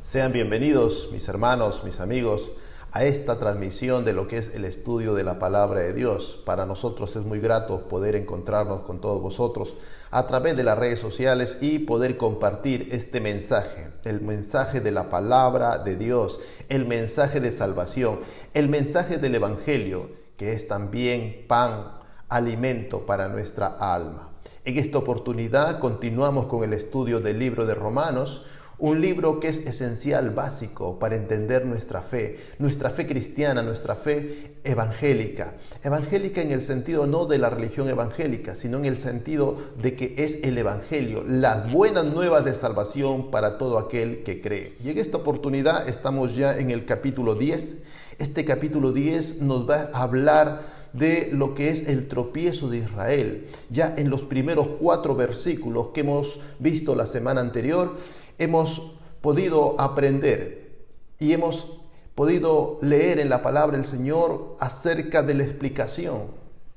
Sean bienvenidos, mis hermanos, mis amigos, a esta transmisión de lo que es el estudio de la palabra de Dios. Para nosotros es muy grato poder encontrarnos con todos vosotros a través de las redes sociales y poder compartir este mensaje, el mensaje de la palabra de Dios, el mensaje de salvación, el mensaje del Evangelio, que es también pan, alimento para nuestra alma. En esta oportunidad continuamos con el estudio del libro de Romanos, un libro que es esencial, básico para entender nuestra fe cristiana, nuestra fe evangélica. Evangélica en el sentido no de la religión evangélica, sino en el sentido de que es el Evangelio, las buenas nuevas de salvación para todo aquel que cree. Y en esta oportunidad estamos ya en el capítulo 10. Este capítulo 10 nos va a hablar de lo que es el tropiezo de Israel. Ya en los primeros 4 versículos que hemos visto la semana anterior, hemos podido aprender y hemos podido leer en la palabra del Señor acerca de la explicación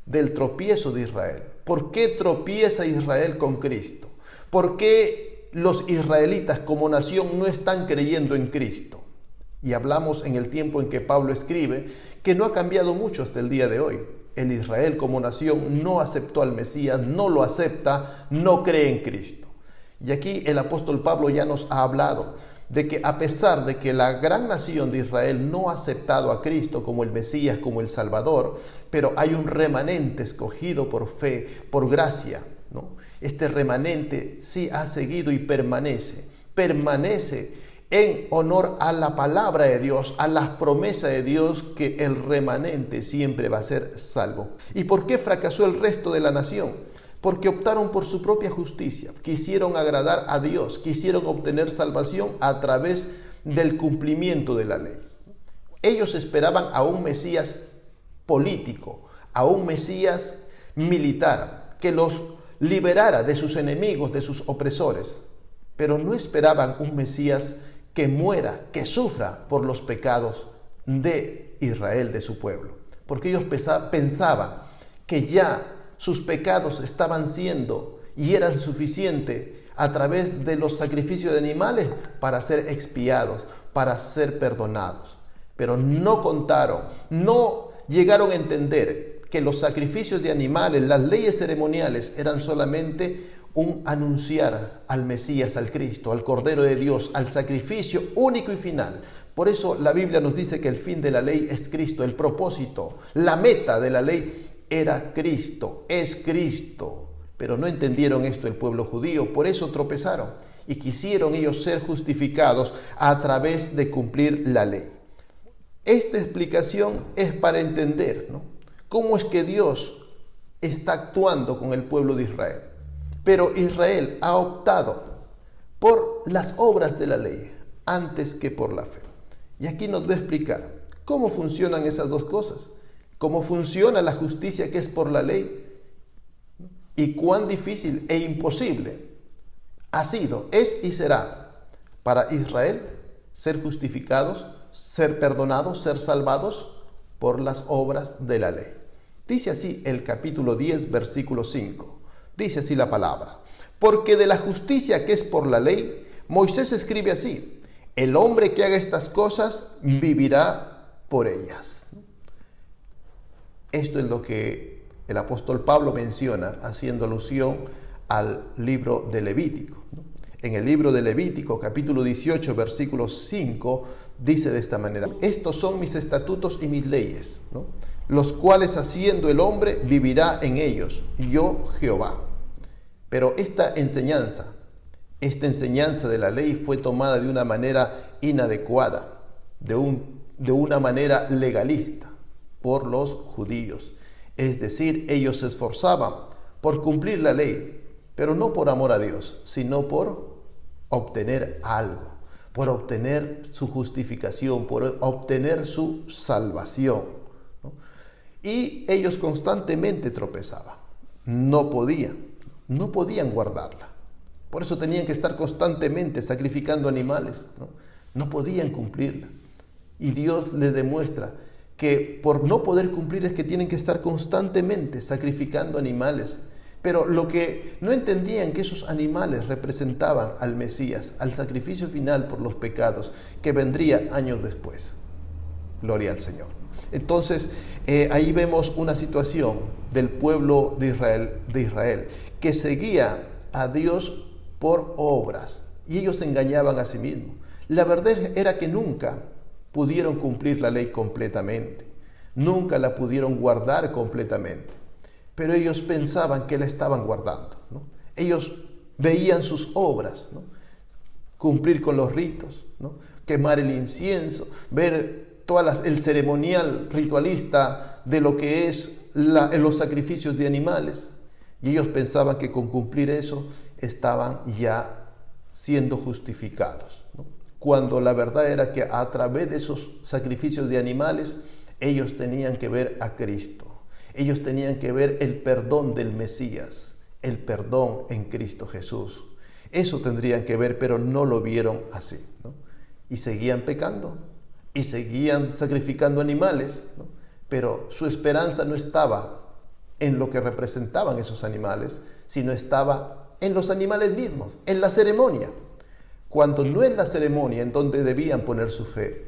del tropiezo de Israel. ¿Por qué tropieza Israel con Cristo? ¿Por qué los israelitas como nación no están creyendo en Cristo? Y hablamos en el tiempo en que Pablo escribe que no ha cambiado mucho hasta el día de hoy. El Israel como nación no aceptó al Mesías, no lo acepta, no cree en Cristo. Y aquí el apóstol Pablo ya nos ha hablado de que a pesar de que la gran nación de Israel no ha aceptado a Cristo como el Mesías, como el Salvador, pero hay un remanente escogido por fe, por gracia, ¿no? Este remanente sí ha seguido y permanece en honor a la palabra de Dios, a las promesas de Dios, que el remanente siempre va a ser salvo. ¿Y por qué fracasó el resto de la nación? Porque optaron por su propia justicia, quisieron agradar a Dios, quisieron obtener salvación a través del cumplimiento de la ley. Ellos esperaban a un Mesías político, a un Mesías militar, que los liberara de sus enemigos, de sus opresores, pero no esperaban un Mesías que muera, que sufra por los pecados de Israel, de su pueblo, porque ellos pensaban que ya sus pecados estaban siendo y eran suficientes a través de los sacrificios de animales para ser expiados, para ser perdonados. Pero no contaron, no llegaron a entender que los sacrificios de animales, las leyes ceremoniales, eran solamente un anunciar al Mesías, al Cristo, al Cordero de Dios, al sacrificio único y final. Por eso la Biblia nos dice que el fin de la ley es Cristo, el propósito, la meta de la ley era Cristo, es Cristo. Pero no entendieron esto el pueblo judío, por eso tropezaron y quisieron ellos ser justificados a través de cumplir la ley. Esta explicación es para entender, ¿no?, cómo es que Dios está actuando con el pueblo de Israel. Pero Israel ha optado por las obras de la ley antes que por la fe. Y aquí nos va a explicar cómo funcionan esas dos cosas. Cómo funciona la justicia que es por la ley y cuán difícil e imposible ha sido, es y será para Israel ser justificados, ser perdonados, ser salvados por las obras de la ley. Dice así el capítulo 10, versículo 5. Dice así la palabra: porque de la justicia que es por la ley, Moisés escribe así: el hombre que haga estas cosas vivirá por ellas. Esto es lo que el apóstol Pablo menciona, haciendo alusión al libro de Levítico. En el libro de Levítico, capítulo 18, versículo 5, dice de esta manera: estos son mis estatutos y mis leyes, ¿no?, los cuales haciendo el hombre vivirá en ellos, yo Jehová. Pero esta enseñanza de la ley fue tomada de una manera inadecuada, de una manera legalista, por los judíos. Es decir, ellos se esforzaban por cumplir la ley, pero no por amor a Dios, sino por obtener algo, por obtener su justificación, por obtener su salvación, ¿no? Y ellos constantemente tropezaban, no podían guardarla. Por eso tenían que estar constantemente sacrificando animales, ¿no? No podían cumplirla. Y Dios les demuestra que por no poder cumplir es que tienen que estar constantemente sacrificando animales. Pero lo que no entendían que esos animales representaban al Mesías, al sacrificio final por los pecados que vendría años después. Gloria al Señor. Entonces, ahí vemos una situación del pueblo de Israel que seguía a Dios por obras y ellos se engañaban a sí mismos. La verdad era que nunca pudieron cumplir la ley completamente, nunca la pudieron guardar completamente, pero ellos pensaban que la estaban guardando, ¿no? Ellos veían sus obras, ¿no? Cumplir con los ritos, ¿no? Quemar el incienso, ver el ceremonial ritualista de lo que es los sacrificios de animales, y ellos pensaban que con cumplir eso estaban ya siendo justificados, ¿no? Cuando la verdad era que a través de esos sacrificios de animales ellos tenían que ver a Cristo, ellos tenían que ver el perdón del Mesías, el perdón en Cristo Jesús. Eso tendrían que ver, pero no lo vieron así, ¿no? Y seguían pecando y seguían sacrificando animales, ¿no? Pero su esperanza no estaba en lo que representaban esos animales, sino estaba en los animales mismos, en la ceremonia. Cuando no es la ceremonia en donde debían poner su fe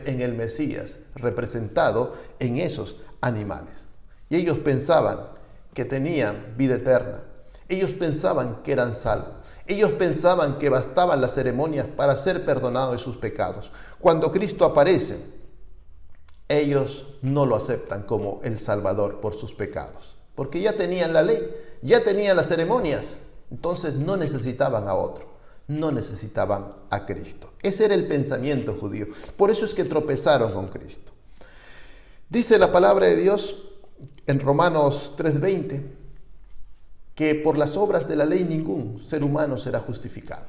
en el Mesías, representado en esos animales. Y ellos pensaban que tenían vida eterna, ellos pensaban que eran salvos, ellos pensaban que bastaban las ceremonias para ser perdonados de sus pecados. Cuando Cristo aparece, ellos no lo aceptan como el Salvador por sus pecados, porque ya tenían la ley, ya tenían las ceremonias, entonces no necesitaban a otro, no necesitaban a Cristo. Ese era el pensamiento judío, por eso es que tropezaron con Cristo. Dice la palabra de Dios en Romanos 3:20 que por las obras de la ley ningún ser humano será justificado.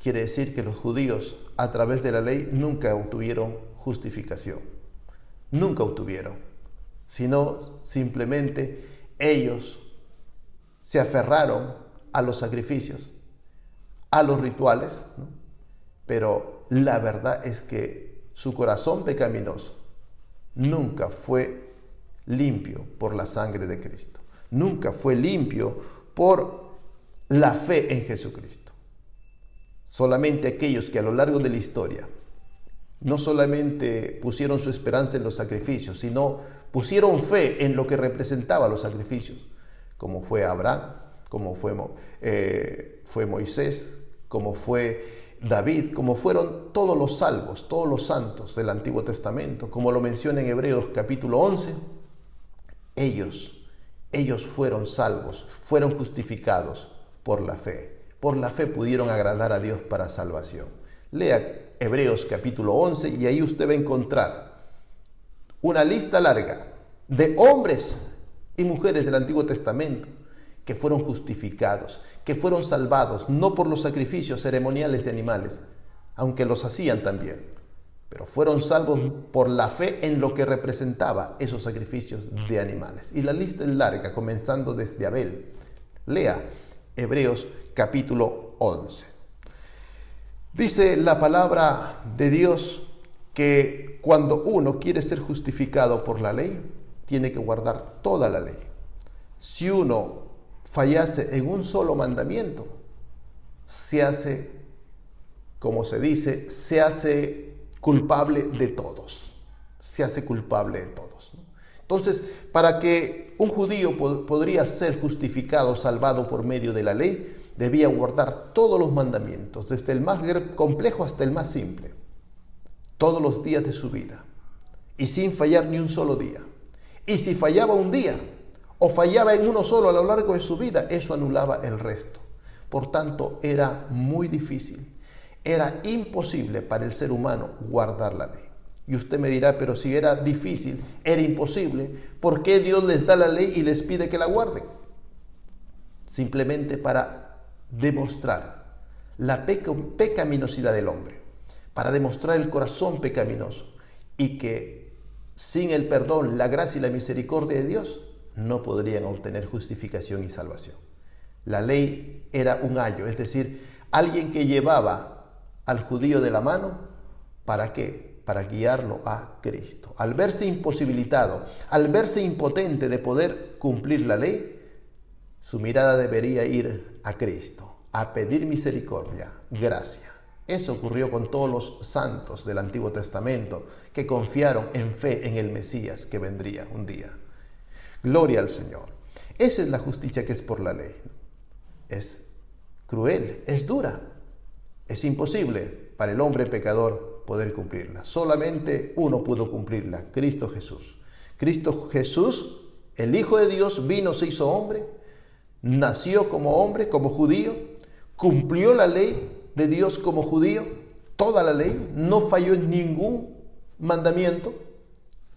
Quiere decir que los judíos a través de la ley nunca obtuvieron justificación, nunca obtuvieron, sino simplemente ellos se aferraron a los sacrificios, a los rituales, ¿no? Pero la verdad es que su corazón pecaminoso nunca fue limpio por la sangre de Cristo, nunca fue limpio por la fe en Jesucristo. Solamente aquellos que a lo largo de la historia no solamente pusieron su esperanza en los sacrificios, sino pusieron fe en lo que representaba los sacrificios, como fue Abraham, como fue Moisés, como fue David, como fueron todos los salvos, todos los santos del Antiguo Testamento, como lo menciona en Hebreos capítulo 11, ellos fueron salvos, fueron justificados por la fe. Por la fe pudieron agradar a Dios para salvación. Lea Hebreos capítulo 11 y ahí usted va a encontrar una lista larga de hombres y mujeres del Antiguo Testamento que fueron justificados, que fueron salvados, no por los sacrificios ceremoniales de animales, aunque los hacían también, pero fueron salvos por la fe en lo que representaba esos sacrificios de animales. Y la lista es larga, comenzando desde Abel. Lea Hebreos capítulo 11. Dice la palabra de Dios que cuando uno quiere ser justificado por la ley, tiene que guardar toda la ley. Si uno fallase en un solo mandamiento, se hace, como se dice, se hace culpable de todos. Se hace culpable de todos, ¿no? Entonces, para que un judío podría ser justificado, salvado por medio de la ley, debía guardar todos los mandamientos, desde el más complejo hasta el más simple, todos los días de su vida, y sin fallar ni un solo día. Y si fallaba un día, o fallaba en uno solo a lo largo de su vida, eso anulaba el resto. Por tanto, era muy difícil, era imposible para el ser humano guardar la ley. Y usted me dirá, pero si era difícil, era imposible, ¿por qué Dios les da la ley y les pide que la guarden? Simplemente para demostrar la pecaminosidad del hombre, para demostrar el corazón pecaminoso y que sin el perdón, la gracia y la misericordia de Dios no podrían obtener justificación y salvación. La ley era un ayo, es decir, alguien que llevaba al judío de la mano, ¿para qué? para guiarlo a Cristo. Al verse imposibilitado, al verse impotente de poder cumplir la ley, su mirada debería ir a Cristo, a pedir misericordia, gracia. Eso ocurrió con todos los santos del Antiguo Testamento que confiaron en fe en el Mesías que vendría un día. Gloria al Señor. Esa es la justicia que es por la ley. Es cruel, es dura, es imposible para el hombre pecador poder cumplirla. Solamente uno pudo cumplirla, Cristo Jesús. Cristo Jesús, el Hijo de Dios, vino, se hizo hombre, nació como hombre, como judío, cumplió la ley de Dios como judío, toda la ley, no falló en ningún mandamiento,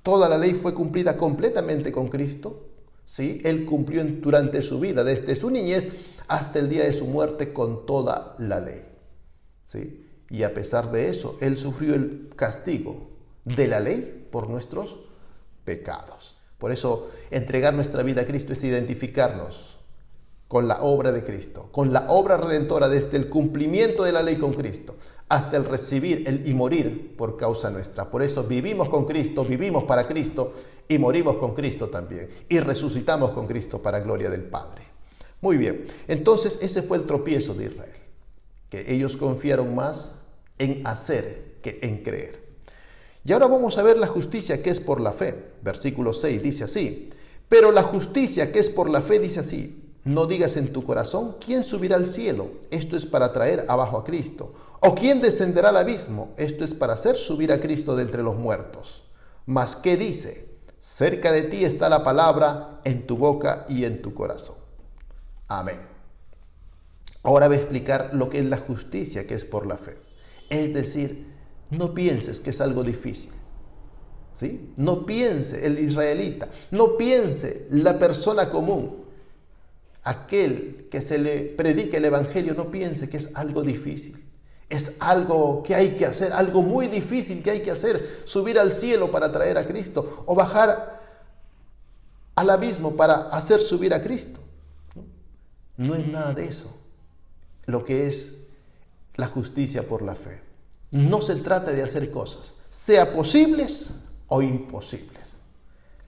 toda la ley fue cumplida completamente con Cristo, ¿sí? Él cumplió durante su vida, desde su niñez hasta el día de su muerte, con toda la ley, ¿sí? Y a pesar de eso, Él sufrió el castigo de la ley por nuestros pecados. Por eso, entregar nuestra vida a Cristo es identificarnos con la obra de Cristo, con la obra redentora desde el cumplimiento de la ley con Cristo hasta el recibir y morir por causa nuestra. Por eso vivimos con Cristo, vivimos para Cristo y morimos con Cristo también. Y resucitamos con Cristo para gloria del Padre. Muy bien, entonces ese fue el tropiezo de Israel, que ellos confiaron más en hacer que en creer. Y ahora vamos a ver la justicia que es por la fe. Versículo 6 dice así: pero la justicia que es por la fe dice así: no digas en tu corazón, ¿quién subirá al cielo? Esto es para traer abajo a Cristo. ¿O quién descenderá al abismo? Esto es para hacer subir a Cristo de entre los muertos. Mas, ¿qué dice? Cerca de ti está la palabra, en tu boca y en tu corazón. Amén. Ahora voy a explicar lo que es la justicia que es por la fe. Es decir, no pienses que es algo difícil. ¿Sí? No piense el israelita, no piense la persona común. Aquel que se le predique el evangelio, no piense que es algo difícil. Es algo que hay que hacer, algo muy difícil que hay que hacer. Subir al cielo para traer a Cristo o bajar al abismo para hacer subir a Cristo. No es nada de eso lo que es la justicia por la fe. No se trata de hacer cosas, sea posibles o imposibles.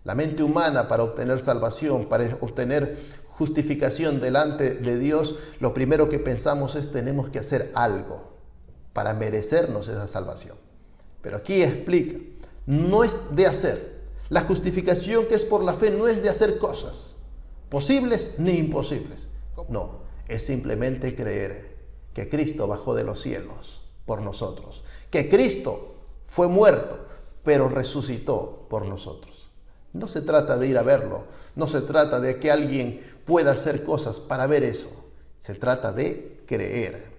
La mente humana, para obtener salvación, para obtener justificación delante de Dios, lo primero que pensamos es: tenemos que hacer algo para merecernos esa salvación. Pero aquí explica, no es de hacer. La justificación que es por la fe no es de hacer cosas posibles ni imposibles. No, es simplemente creer que Cristo bajó de los cielos por nosotros, que Cristo fue muerto, pero resucitó por nosotros. No se trata de ir a verlo, no se trata de que alguien pueda hacer cosas para ver eso, se trata de creer.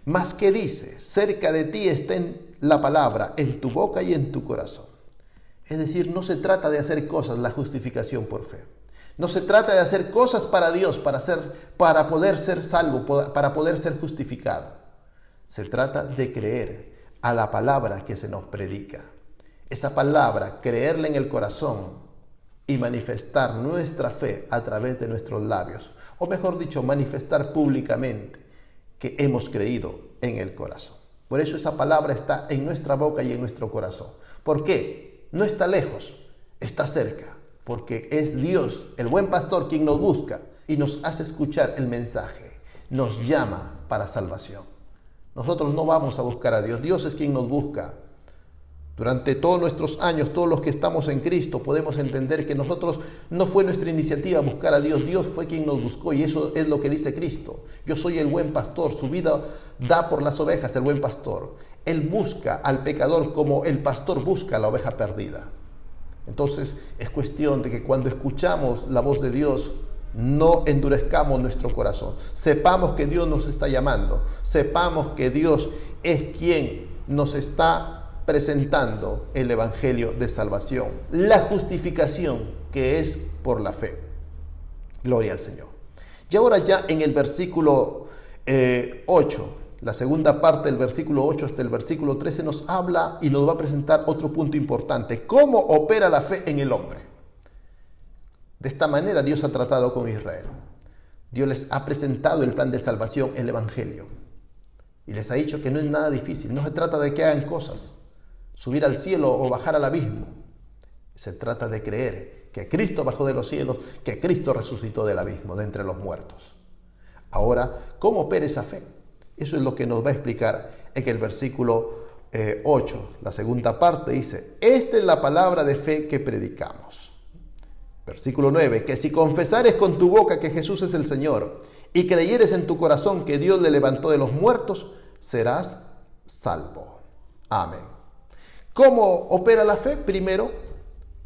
Más que dice, cerca de ti está la palabra, en tu boca y en tu corazón. Es decir, no se trata de hacer cosas, la justificación por fe. No se trata de hacer cosas para Dios, para poder ser salvo, para poder ser justificado. Se trata de creer a la palabra que se nos predica. Esa palabra, creerla en el corazón y manifestar nuestra fe a través de nuestros labios. O mejor dicho, manifestar públicamente que hemos creído en el corazón. Por eso esa palabra está en nuestra boca y en nuestro corazón. ¿Por qué? No está lejos, está cerca. Porque es Dios, el buen pastor, quien nos busca y nos hace escuchar el mensaje. Nos llama para salvación. Nosotros no vamos a buscar a Dios. Dios es quien nos busca. Durante todos nuestros años, todos los que estamos en Cristo, podemos entender que nosotros no fue nuestra iniciativa buscar a Dios. Dios fue quien nos buscó y eso es lo que dice Cristo. Yo soy el buen pastor, su vida da por las ovejas el buen pastor. Él busca al pecador como el pastor busca a la oveja perdida. Entonces es cuestión de que cuando escuchamos la voz de Dios, no endurezcamos nuestro corazón. Sepamos que Dios nos está llamando. Sepamos que Dios es quien nos está presentando el evangelio de salvación. La justificación que es por la fe. Gloria al Señor. Y ahora ya en el versículo 8, la segunda parte del versículo 8 hasta el versículo 13 nos habla y nos va a presentar otro punto importante. ¿Cómo opera la fe en el hombre? De esta manera Dios ha tratado con Israel. Dios les ha presentado el plan de salvación, el evangelio. Y les ha dicho que no es nada difícil. No se trata de que hagan cosas. subir al cielo o bajar al abismo. Se trata de creer que Cristo bajó de los cielos, que Cristo resucitó del abismo, de entre los muertos. Ahora, ¿cómo opera esa fe? Eso es lo que nos va a explicar en el versículo 8. La segunda parte dice: esta es la palabra de fe que predicamos. Versículo 9, que si confesares con tu boca que Jesús es el Señor y creyeres en tu corazón que Dios le levantó de los muertos, serás salvo. Amén. ¿Cómo opera la fe? Primero,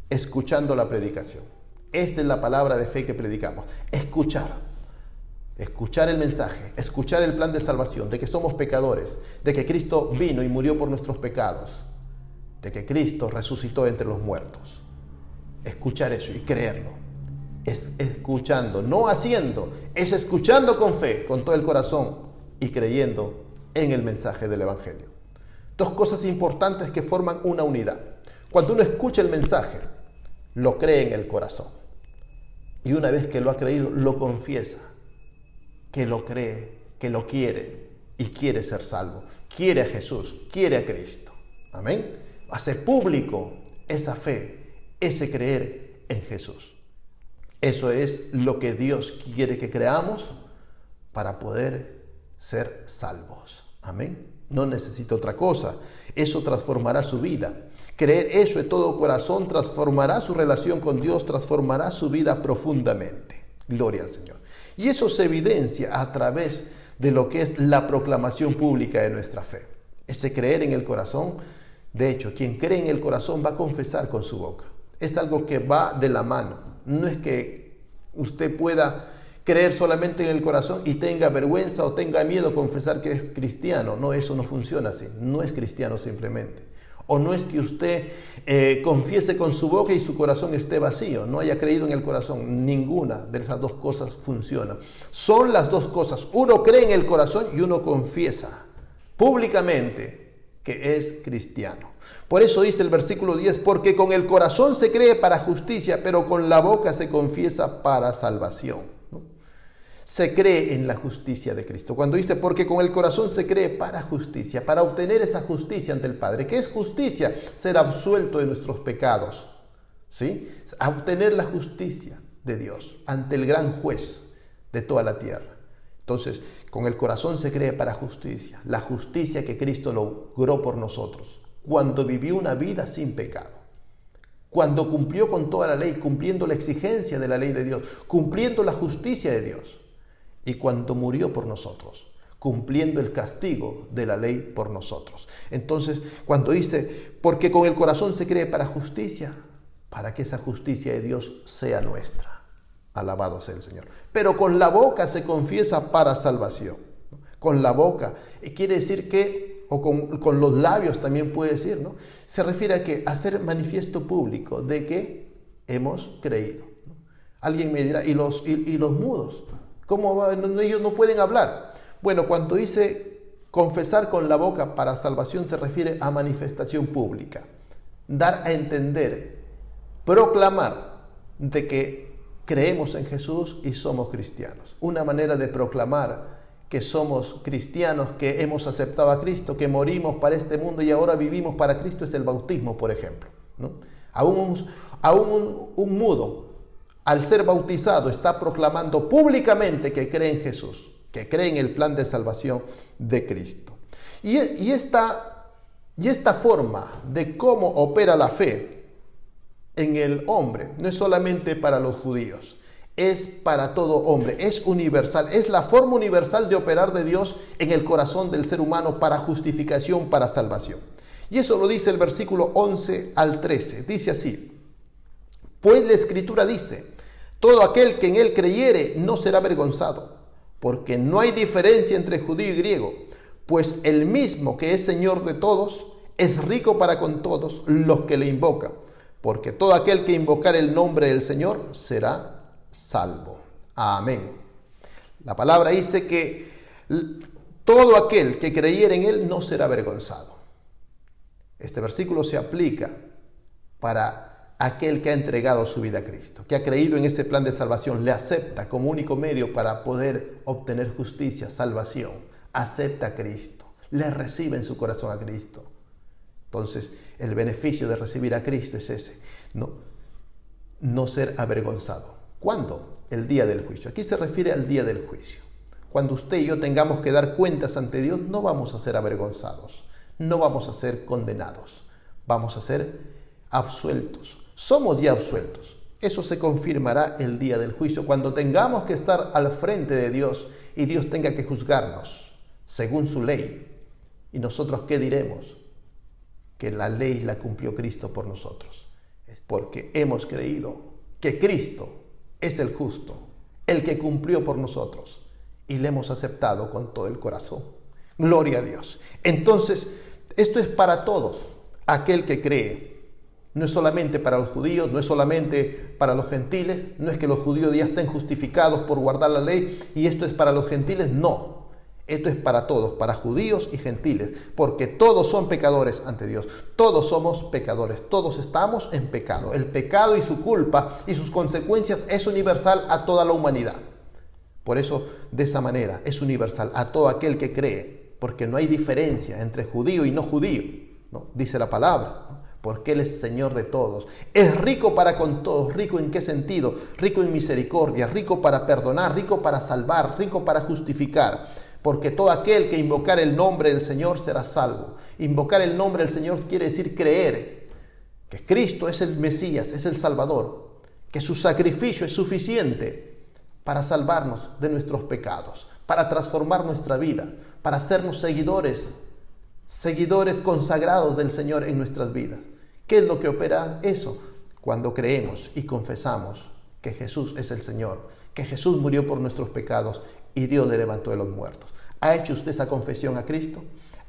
escuchando la predicación. Esta es la palabra de fe que predicamos. Escuchar el mensaje, escuchar el plan de salvación, de que somos pecadores, de que Cristo vino y murió por nuestros pecados, de que Cristo resucitó entre los muertos. Escuchar eso y creerlo. Es escuchando, no haciendo, es escuchando con fe, con todo el corazón y creyendo en el mensaje del Evangelio. Dos cosas importantes que forman una unidad. Cuando uno escucha el mensaje, lo cree en el corazón. Y una vez que lo ha creído, lo confiesa. Que lo cree, que lo quiere y quiere ser salvo. Quiere a Jesús, quiere a Cristo. Amén. Hace público esa fe, ese creer en Jesús. Eso es lo que Dios quiere que creamos para poder ser salvos. Amén. No necesita otra cosa. Eso transformará su vida. Creer eso de todo corazón transformará su relación con Dios, transformará su vida profundamente. Gloria al Señor. Y eso se evidencia a través de lo que es la proclamación pública de nuestra fe. Ese creer en el corazón. De hecho, quien cree en el corazón va a confesar con su boca. Es algo que va de la mano. No es que usted pueda creer solamente en el corazón y tenga vergüenza o tenga miedo a confesar que es cristiano. No, eso no funciona así. No es cristiano simplemente. O no es que usted confiese con su boca y su corazón esté vacío, no haya creído en el corazón. Ninguna de esas dos cosas funciona. Son las dos cosas. Uno cree en el corazón y uno confiesa públicamente que es cristiano. Por eso dice el versículo 10, porque con el corazón se cree para justicia, pero con la boca se confiesa para salvación. ¿No? Se cree en la justicia de Cristo. Cuando dice, porque con el corazón se cree para justicia, para obtener esa justicia ante el Padre. ¿Qué es justicia? Ser absuelto de nuestros pecados. ¿Sí? A obtener la justicia de Dios ante el gran juez de toda la tierra. Entonces, con el corazón se cree para justicia, la justicia que Cristo logró por nosotros, cuando vivió una vida sin pecado, cuando cumplió con toda la ley, cumpliendo la exigencia de la ley de Dios, cumpliendo la justicia de Dios, y cuando murió por nosotros, cumpliendo el castigo de la ley por nosotros. Entonces, cuando dice, porque con el corazón se cree para justicia, para que esa justicia de Dios sea nuestra. Alabado sea el Señor. Pero con la boca se confiesa para salvación. Con la boca. Quiere decir que, o con los labios también puede decir, ¿no? Se refiere a que hacer manifiesto público de que hemos creído. ¿No? Alguien me dirá, ¿y los mudos? ¿Cómo va? Ellos no pueden hablar. Bueno, cuando dice confesar con la boca para salvación se refiere a manifestación pública. Dar a entender, proclamar de que creemos en Jesús y somos cristianos. Una manera de proclamar que somos cristianos, que hemos aceptado a Cristo, que morimos para este mundo y ahora vivimos para Cristo es el bautismo, por ejemplo. ¿No? Aún un mudo, al ser bautizado, está proclamando públicamente que cree en Jesús, que cree en el plan de salvación de Cristo. Y esta forma de cómo opera la fe en el hombre, no es solamente para los judíos, es para todo hombre, es universal, es la forma universal de operar de Dios en el corazón del ser humano para justificación, para salvación. Y eso lo dice el versículo 11 al 13, dice así, pues la Escritura dice, todo aquel que en él creyere no será avergonzado, porque no hay diferencia entre judío y griego, pues el mismo que es Señor de todos, es rico para con todos los que le invocan. Porque todo aquel que invocar el nombre del Señor será salvo. Amén. La palabra dice que todo aquel que creyere en Él no será avergonzado. Este versículo se aplica para aquel que ha entregado su vida a Cristo, que ha creído en ese plan de salvación, le acepta como único medio para poder obtener justicia, salvación. Acepta a Cristo, le recibe en su corazón a Cristo. Entonces, el beneficio de recibir a Cristo es ese, no ser avergonzado. ¿Cuándo? El día del juicio. Aquí se refiere al día del juicio. Cuando usted y yo tengamos que dar cuentas ante Dios, no vamos a ser avergonzados, no vamos a ser condenados, vamos a ser absueltos. Somos ya absueltos. Eso se confirmará el día del juicio, cuando tengamos que estar al frente de Dios y Dios tenga que juzgarnos según su ley. ¿Y nosotros qué diremos? Que la ley la cumplió Cristo por nosotros. Es porque hemos creído que Cristo es el justo, el que cumplió por nosotros, y le hemos aceptado con todo el corazón. Gloria a Dios. Entonces, esto es para todos, aquel que cree. No es solamente para los judíos, no es solamente para los gentiles, no es que los judíos ya estén justificados por guardar la ley y esto es para los gentiles, no. Esto es para todos, para judíos y gentiles, porque todos son pecadores ante Dios, todos somos pecadores, todos estamos en pecado. El pecado y su culpa y sus consecuencias es universal a toda la humanidad. Por eso, de esa manera, es universal a todo aquel que cree, porque no hay diferencia entre judío y no judío, ¿no? Dice la palabra, ¿no? Porque Él es Señor de todos. Es rico para con todos. ¿Rico en qué sentido? Rico en misericordia, rico para perdonar, rico para salvar, rico para justificar. Porque todo aquel que invocar el nombre del Señor será salvo. Invocar el nombre del Señor quiere decir creer que Cristo es el Mesías, es el Salvador, que su sacrificio es suficiente para salvarnos de nuestros pecados, para transformar nuestra vida, para hacernos seguidores consagrados del Señor en nuestras vidas. ¿Qué es lo que opera eso? Cuando creemos y confesamos que Jesús es el Señor, que Jesús murió por nuestros pecados y Dios le levantó de los muertos. ¿Ha hecho usted esa confesión a Cristo?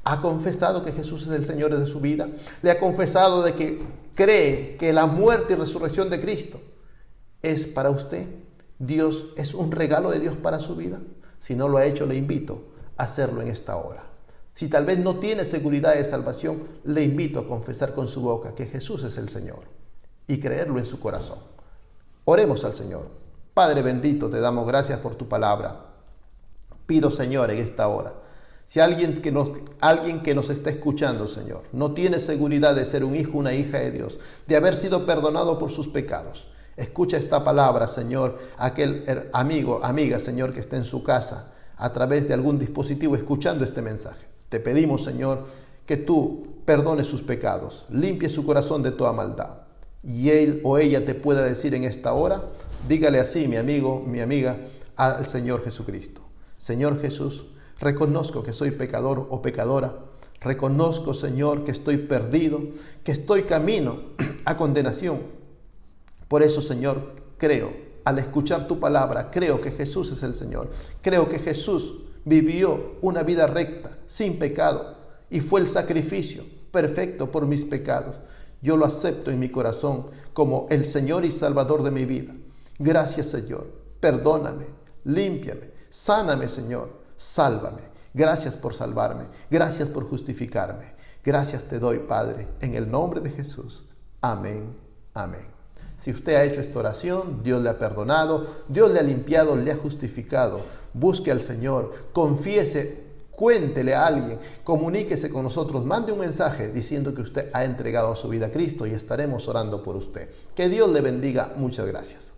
¿Ha confesado que Jesús es el Señor de su vida? ¿Le ha confesado de que cree que la muerte y resurrección de Cristo es para usted? ¿Dios es un regalo de Dios para su vida? Si no lo ha hecho, le invito a hacerlo en esta hora. Si tal vez no tiene seguridad de salvación, le invito a confesar con su boca que Jesús es el Señor y creerlo en su corazón. Oremos al Señor. Padre bendito, te damos gracias por tu palabra. Pido, Señor, en esta hora, si alguien que nos está escuchando, Señor, no tiene seguridad de ser un hijo, una hija de Dios, de haber sido perdonado por sus pecados, escucha esta palabra, Señor, aquel amigo, amiga, Señor, que está en su casa, a través de algún dispositivo, escuchando este mensaje. Te pedimos, Señor, que tú perdones sus pecados, limpies su corazón de toda maldad. Y él o ella te pueda decir en esta hora, dígale así, mi amigo, mi amiga, al Señor Jesucristo. Señor Jesús, reconozco que soy pecador o pecadora. Reconozco, Señor, que estoy perdido, que estoy camino a condenación. Por eso, Señor, creo, al escuchar tu palabra, creo que Jesús es el Señor. Creo que Jesús vivió una vida recta, sin pecado, y fue el sacrificio perfecto por mis pecados. Yo lo acepto en mi corazón como el Señor y Salvador de mi vida. Gracias, Señor. Perdóname, límpiame, sáname, Señor, sálvame. Gracias por salvarme, gracias por justificarme. Gracias te doy, Padre, en el nombre de Jesús. Amén, amén. Si usted ha hecho esta oración, Dios le ha perdonado, Dios le ha limpiado, le ha justificado. Busque al Señor, confiese, cuéntele a alguien, comuníquese con nosotros, mande un mensaje diciendo que usted ha entregado su vida a Cristo y estaremos orando por usted. Que Dios le bendiga. Muchas gracias.